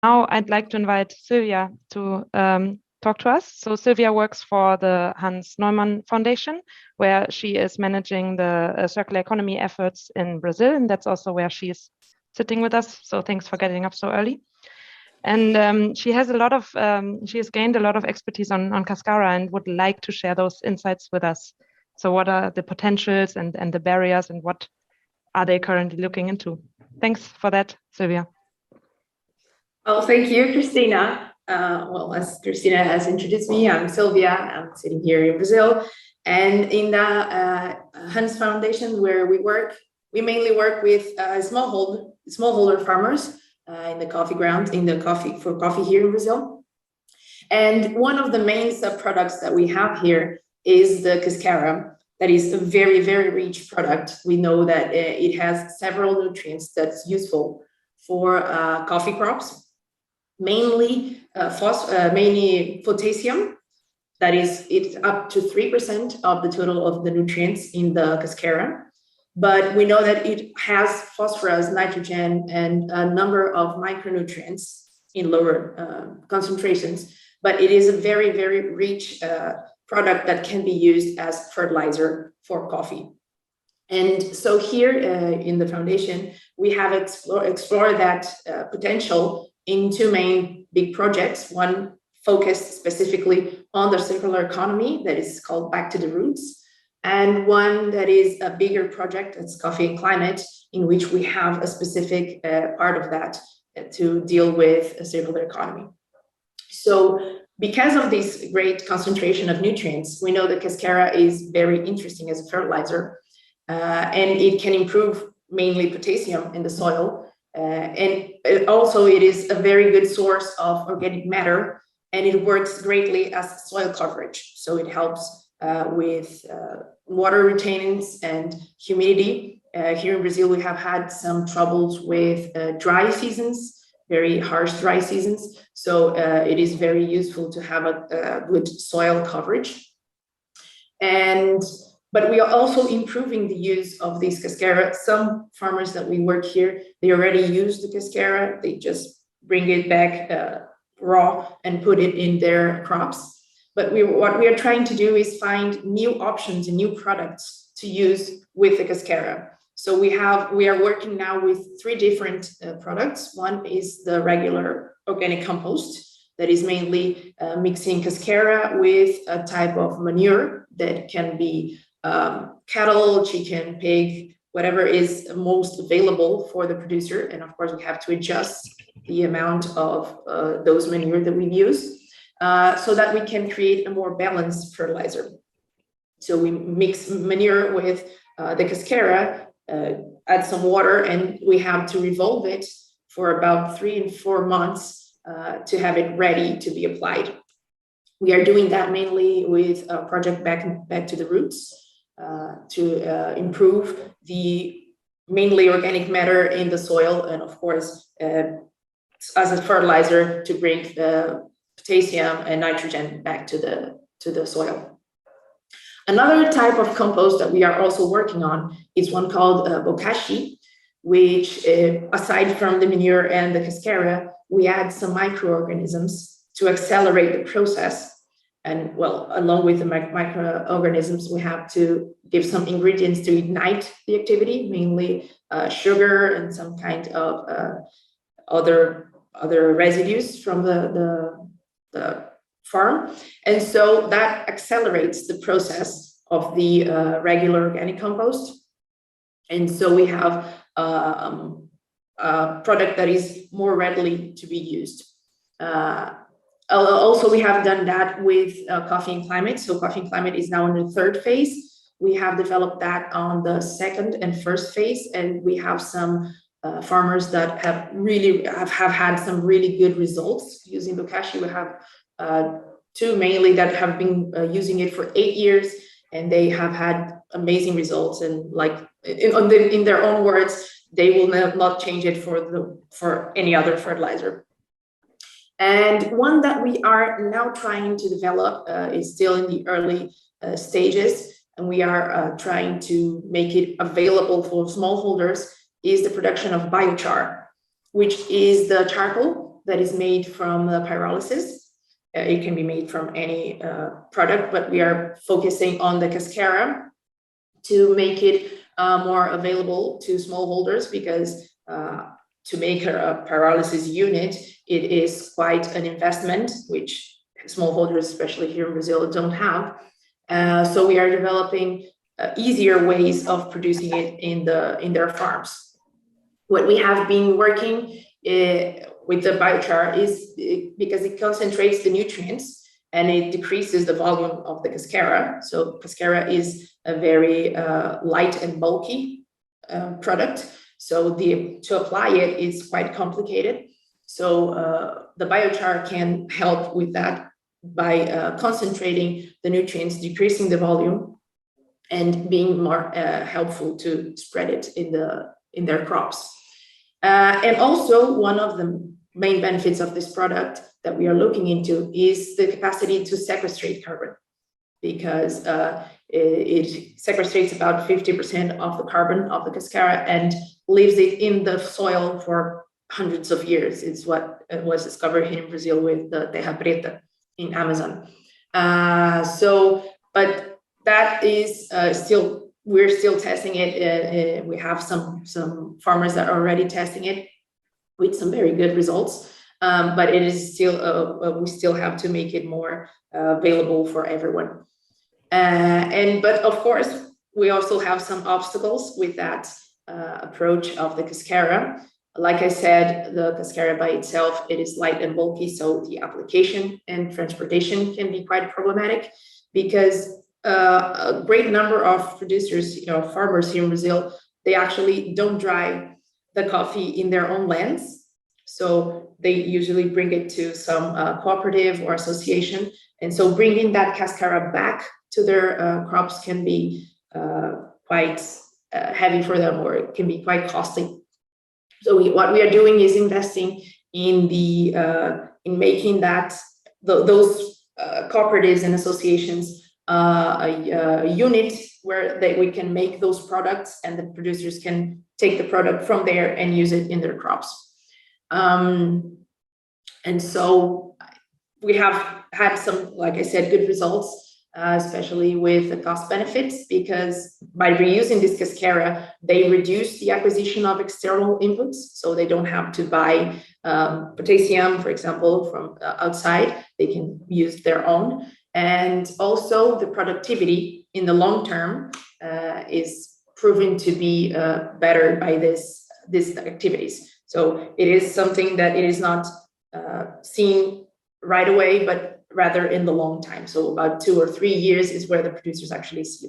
Now I'd like to invite Silvia to talk to us. So Silvia works for the Hans Neumann Foundation, where she is managing the circular economy efforts in Brazil, and that's also where she's sitting with us. So thanks for getting up so early. And she has gained a lot of expertise on Cascara and would like to share those insights with us. So what are the potentials and the barriers, and what are they currently looking into? Thanks for that, Silvia. Well, thank you, Christina. Well, as Christina has introduced me, I'm Silvia. I'm sitting here in Brazil. And in the Hans Foundation, where we mainly work with smallholder farmers in the coffee grounds, for coffee here in Brazil. And one of the main sub-products that we have here is the cascara. That is a very, very rich product. We know that it has several nutrients that's useful for coffee crops. Mainly potassium, it's up to 3% of the total of the nutrients in the cascara. But we know that it has phosphorus, nitrogen, and a number of micronutrients in lower concentrations. But it is a very, very rich product that can be used as fertilizer for coffee. And so here in the foundation, we have explored that potential in two main big projects, one focused specifically on the circular economy that is called Back to the Roots, and one that is a bigger project, it's Coffee and Climate, in which we have a specific part of that to deal with a circular economy. So because of this great concentration of nutrients, we know that cascara is very interesting as a fertilizer, and it can improve mainly potassium in the soil. And it is a very good source of organic matter, and it works greatly as soil coverage. So it helps with water retainance and humidity. Here in Brazil, we have had some troubles with dry seasons, very harsh dry seasons. So it is very useful to have a good soil coverage. But we are also improving the use of these cascara. Some farmers that we work here, they already use the cascara. They just bring it back raw and put it in their crops. But what we are trying to do is find new options and new products to use with the cascara. So we are working now with three different products. One is the regular organic compost that is mainly mixing cascara with a type of manure that can be cattle, chicken, pig, whatever is most available for the producer. And of course, we have to adjust the amount of those manure that we use so that we can create a more balanced fertilizer. So we mix manure with the cascara, add some water, and we have to revolve it for about 3 and 4 months to have it ready to be applied. We are doing that mainly with a project Back to the Roots, to improve the mainly organic matter in the soil, and of course as a fertilizer to bring the potassium and nitrogen back to the soil. Another type of compost that we are also working on is one called bokashi, which aside from the manure and the cascara, we add some microorganisms to accelerate the process. And well, along with the microorganisms, we have to give some ingredients to ignite the activity, mainly sugar and some kind of other residues from the farm. And so that accelerates the process of the regular organic compost. And so we have a product that is more readily to be used. Also, we have done that with Coffee and Climate. So Coffee and Climate is now in the third phase. We have developed that on the second and first phase, and we have some farmers that have had some really good results using bokashi. We have two mainly that have been using it for 8 years, and they have had amazing results. And like in their own words, they will not change it for any other fertilizer. And one that we are now trying to develop is still in the early stages, and we are trying to make it available for smallholders, is the production of biochar, which is the charcoal that is made from the pyrolysis. It can be made from any product, but we are focusing on the cascara to make it more available to smallholders, because to make a pyrolysis unit, it is quite an investment, which smallholders, especially here in Brazil, don't have. So we are developing easier ways of producing it in their farms. What we have been working with the biochar is because it concentrates the nutrients and it decreases the volume of the cascara. So cascara is a very light and bulky product. So to apply it is quite complicated. So the biochar can help with that by concentrating the nutrients, decreasing the volume, and being more helpful to spread it in their crops. And also, one of the main benefits of this product that we are looking into is the capacity to sequestrate carbon, because it sequestrates about 50% of the carbon of the cascara and leaves it in the soil for hundreds of years. It's what was discovered here in Brazil with the terra preta in Amazon. But that is we're still testing it. We have some farmers that are already testing it with some very good results. But it is still, we still have to make it more available for everyone. But of course, we also have some obstacles with that approach of the cascara. Like I said, the cascara by itself, it is light and bulky, so the application and transportation can be quite problematic, because a great number of producers, farmers here in Brazil, they actually don't dry the coffee in their own lands. So they usually bring it to some cooperative or association. And so bringing that cascara back to their crops can be quite heavy for them, or it can be quite costly. So what we are doing is investing in in making those cooperatives and associations a unit where we can make those products, and the producers can take the product from there and use it in their crops. And so we have had some, like I said, good results, especially with the cost benefits, because by reusing this cascara, they reduce the acquisition of external inputs. So they don't have to buy potassium, for example, from outside. They can use their own. And also the productivity in the long term is proven to be better by these activities. So it is something that it is not seen right away, but rather in the long time. So about 2 or 3 years is where the producers actually see